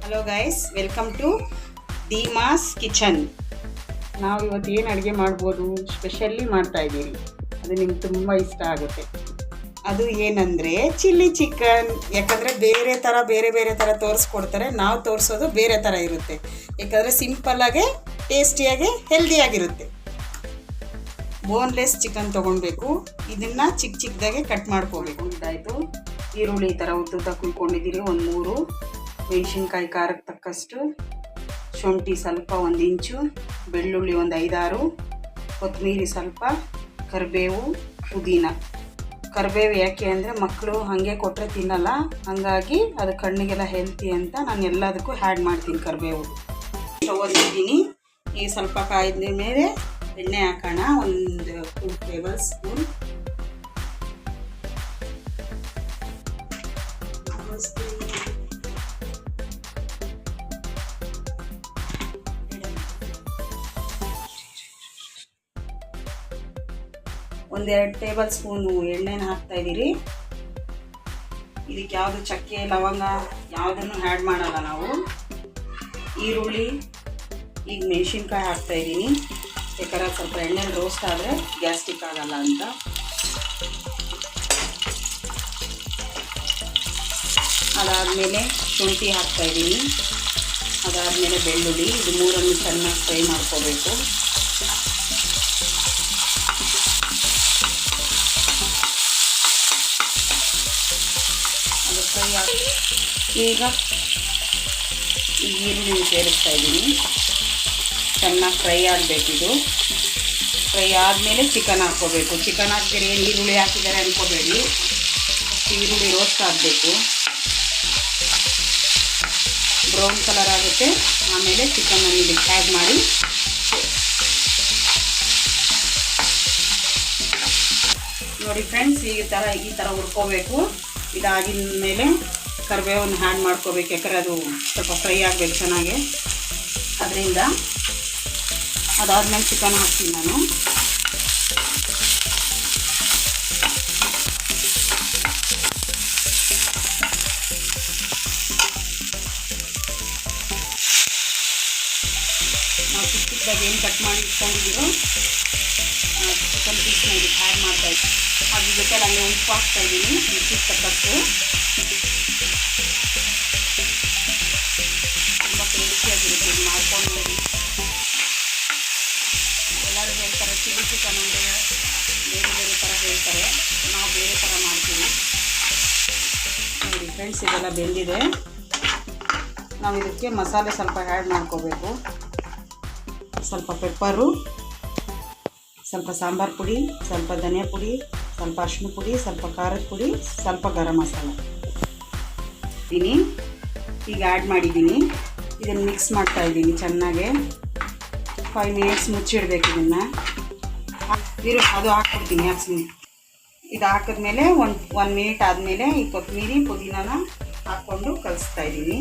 Hello guys, welcome to Deema's kitchen. ನಾವು ಇವತ್ತು ಏನು ಅಡುಗೆ ಮಾಡ್ಬೋದು ಸ್ಪೆಷಲಿ ಮಾಡ್ತಾ ಇದ್ದೀವಿ. ಅದು ನಿಮ್ಗೆ ತುಂಬ ಇಷ್ಟ ಆಗುತ್ತೆ. ಅದು ಏನಂದರೆ ಚಿಲ್ಲಿ ಚಿಕನ್. ಯಾಕಂದರೆ ಬೇರೆ ಥರ ತೋರಿಸ್ಕೊಡ್ತಾರೆ, ನಾವು ತೋರಿಸೋದು ಬೇರೆ ಥರ ಇರುತ್ತೆ. ಯಾಕಂದರೆ ಸಿಂಪಲ್ಲಾಗೆ ಟೇಸ್ಟಿಯಾಗಿ ಹೆಲ್ದಿಯಾಗಿರುತ್ತೆ. ಬೋನ್ಲೆಸ್ ಚಿಕನ್ ತೊಗೊಳ್ಬೇಕು. ಇದನ್ನು ಚಿಕ್ಕದಾಗೆ ಕಟ್ ಮಾಡ್ಕೋಬೇಕು. ಇದಾಯಿತು. ಈರುಳ್ಳಿ ಈ ಥರ ಉದ್ದುದ್ದ ಕುಯ್ಕೊಂಡಿದ್ದೀರಿ. ಒಂದು 3 ಮೆಣಸಿನ್ಕಾಯಿ, ಖಾರಕ್ಕೆ ತಕ್ಕಷ್ಟು, ಶುಂಠಿ ಸ್ವಲ್ಪ 1 ಇಂಚು, ಬೆಳ್ಳುಳ್ಳಿ ಒಂದು 5-6, ಕೊತ್ತಂಬರಿ ಸ್ವಲ್ಪ, ಕರಿಬೇವು, ಪುದೀನ. ಕರಿಬೇವು ಯಾಕೆ ಅಂದರೆ ಮಕ್ಕಳು ಹಾಗೆ ಕೊಟ್ಟರೆ ತಿನ್ನಲ್ಲ, ಹಾಗಾಗಿ ಅದು ಕಣ್ಣಿಗೆಲ್ಲ ಹೆಲ್ತಿ ಅಂತ ನಾನು ಎಲ್ಲದಕ್ಕೂ ಆ್ಯಡ್ ಮಾಡ್ತೀನಿ ಕರಿಬೇವು. ತೊಗೊಂಡಿದ್ದೀನಿ. ಈಗ ಸ್ವಲ್ಪ ಕಾಯ್ದ ಮೇಲೆ ಎಣ್ಣೆ ಹಾಕೋಣ. ಒಂದು 2 ಟೇಬಲ್ ಸ್ಪೂನ್. ಒಂದೆರಡು ಟೇಬಲ್ ಸ್ಪೂನು ಎಣ್ಣೆನ ಹಾಕ್ತಾ ಇದ್ದೀರಿ. ಇದಕ್ಕೆ ಯಾವುದು ಚಕ್ಕೆ ಲವಂಗ ಯಾವುದನ್ನು ಆ್ಯಡ್ ಮಾಡಲ್ಲ ನಾವು. ಈರುಳ್ಳಿ, ಈಗ ಮೆಣಸಿನ್ಕಾಯಿ ಹಾಕ್ತಾ ಇದ್ದೀನಿ. ಯಾಕಂದ್ರೆ ಸ್ವಲ್ಪ ಎಣ್ಣೆಲಿ ರೋಸ್ಟ್ ಆದರೆ ಗ್ಯಾಸ್ಟ್ರಿಕ್ ಆಗಲ್ಲ ಅಂತ. ಅದಾದಮೇಲೆ ಶುಂಠಿ ಹಾಕ್ತಾ ಇದ್ದೀನಿ. ಅದಾದಮೇಲೆ ಬೆಳ್ಳುಳ್ಳಿ. ಇದು 3 ಚೆನ್ನಾಗಿ ಫ್ರೈ ಮಾಡ್ಕೋಬೇಕು. ಅದು ಫ್ರೈ ಆಗಿ ಈಗ ಈರುಳ್ಳಿ ಸೇರಿಸ್ತಾ ಇದ್ದೀನಿ. ಚೆನ್ನಾಗಿ ಫ್ರೈ ಆಗಬೇಕಿದು. ಫ್ರೈ ಆದಮೇಲೆ ಚಿಕನ್ ಹಾಕ್ಕೋಬೇಕು. ಚಿಕನ್ ಹಾಕ್ತೀರಿ ಈರುಳ್ಳಿ ಹಾಕಿದ್ದಾರೆ ಅಂದ್ಕೋಬೇಡಿ. ಈರುಳ್ಳಿ ರೋಸ್ಟ್ ಆಗಬೇಕು, ಬ್ರೌನ್ ಕಲರ್ ಆಗುತ್ತೆ. ಆಮೇಲೆ ಚಿಕನನ್ನು ಇದಕ್ಕೆ ಆ್ಯಡ್ ಮಾಡಿ ನೋಡಿ ಫ್ರೆಂಡ್ಸ್. ಈ ಥರ ಹುರ್ಕೋಬೇಕು. ಇದಾಗಿದ ಮೇಲೆ ಕರಿಬೇವನ್ನು ಆ್ಯಡ್ ಮಾಡ್ಕೋಬೇಕು. ಯಾಕಂದರೆ ಅದು ಸ್ವಲ್ಪ ಫ್ರೈ ಆಗಬೇಕು ಚೆನ್ನಾಗಿ. ಅದರಿಂದ ಅದಾದಮೇಲೆ ಚಿಕನ್ ಹಾಕ್ತೀನಿ ನಾನು. ನಾವು ಚಿಕ್ಕದಾಗಿ ಏನು ಕಟ್ ಮಾಡಿ ಇಟ್ಕೊಂಡಿದ್ದೀರೋ ಚಿಕನ್ ಪೀಸ್ನ ಇದಕ್ಕೆ ಆ್ಯಡ್ ಮಾಡ್ತಾಯಿದ್ದೀನಿ. ಅದ್ರ ಜೊತೆ ಅಲ್ಲಿ ಉಪ್ಪು ಹಾಕ್ತಾಯಿದ್ದೀನಿ ರುಚಿಗೆ ತಕ್ಕಷ್ಟು. ತುಂಬ ಟೇಸ್ಟಿಯಾಗಿರುತ್ತೆ. ಇದು ಮಾಡ್ಕೊಂಡು ನೋಡಿ. ಎಲ್ಲರೂ ಹೇಳ್ತಾರೆ ಚಿಲ್ಲಿ ಚಿಕನ್ ಅಂದರೆ ಬೇರೆ ಥರ ಹೇಳ್ತಾರೆ, ನಾವು ಬೇರೆ ಥರ ಮಾಡ್ತೀವಿ. ನೋಡಿ ಫ್ರೆಂಡ್ಸ್, ಇದೆಲ್ಲ ಬೆಂದಿದೆ. ನಾವು ಇದಕ್ಕೆ ಮಸಾಲೆ ಸ್ವಲ್ಪ ಆ್ಯಡ್ ಮಾಡ್ಕೋಬೇಕು. ಸ್ವಲ್ಪ ಪೆಪ್ಪರು, ಸ್ವಲ್ಪ ಸಾಂಬಾರು ಪುಡಿ, ಸ್ವಲ್ಪ ಧನಿಯಾ ಪುಡಿ, ಸ್ವಲ್ಪ ಅರಿಶಿನ ಪುಡಿ, ಸ್ವಲ್ಪ ಖಾರದ ಪುಡಿ, ಸ್ವಲ್ಪ ಗರಂ ಮಸಾಲ ಈಗ ಆ್ಯಡ್ ಮಾಡಿದ್ದೀನಿ. ಇದನ್ನು ಮಿಕ್ಸ್ ಮಾಡ್ತಾಯಿದ್ದೀನಿ ಚೆನ್ನಾಗೆ. 5 ಮಿನಿಟ್ಸ್ ಮುಚ್ಚಿಡಬೇಕು ಇದನ್ನು. ಅದು ಹಾಕ್ಬಿಡ್ತೀನಿ. ಇದು ಹಾಕಿದ್ಮೇಲೆ 1 ಮಿನಿಟ್ ಆದಮೇಲೆ ಈ ಕೊತ್ತಂಬರಿ ಪುದೀನಾನ ಹಾಕ್ಕೊಂಡು ಕಲಿಸ್ತಾಯಿದ್ದೀನಿ.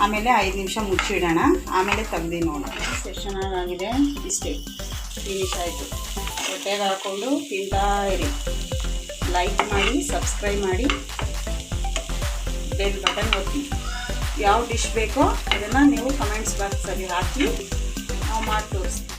ಆಮೇಲೆ 5 ನಿಮಿಷ ಮುಚ್ಚಿಡೋಣ. ಆಮೇಲೆ ತೆಗ್ದು ನೋಡೋಣ. ಎಷ್ಟು ಚೆನ್ನಾಗಾಗಿದೆ. ಇಷ್ಟೇ, ಫಿನಿಶ್ ಆಯಿತು. ಹೊಟ್ಟೆಗೆ ಹಾಕ್ಕೊಂಡು ತಿಂತಾ ಇರಿ. ಲೈಕ್ ಮಾಡಿ, ಸಬ್ಸ್ಕ್ರೈಬ್ ಮಾಡಿ, ಬೆಲ್ ಬಟನ್ ಒತ್ತಿ. ಯಾವ ಡಿಶ್ ಬೇಕೋ ಅದನ್ನು ನೀವು ಕಮೆಂಟ್ಸ್ ಬಾಕ್ಸಲ್ಲಿ ಹಾಕಿ ನಾವು ಮಾಡಿ ತೋರಿಸ್ತೀವಿ.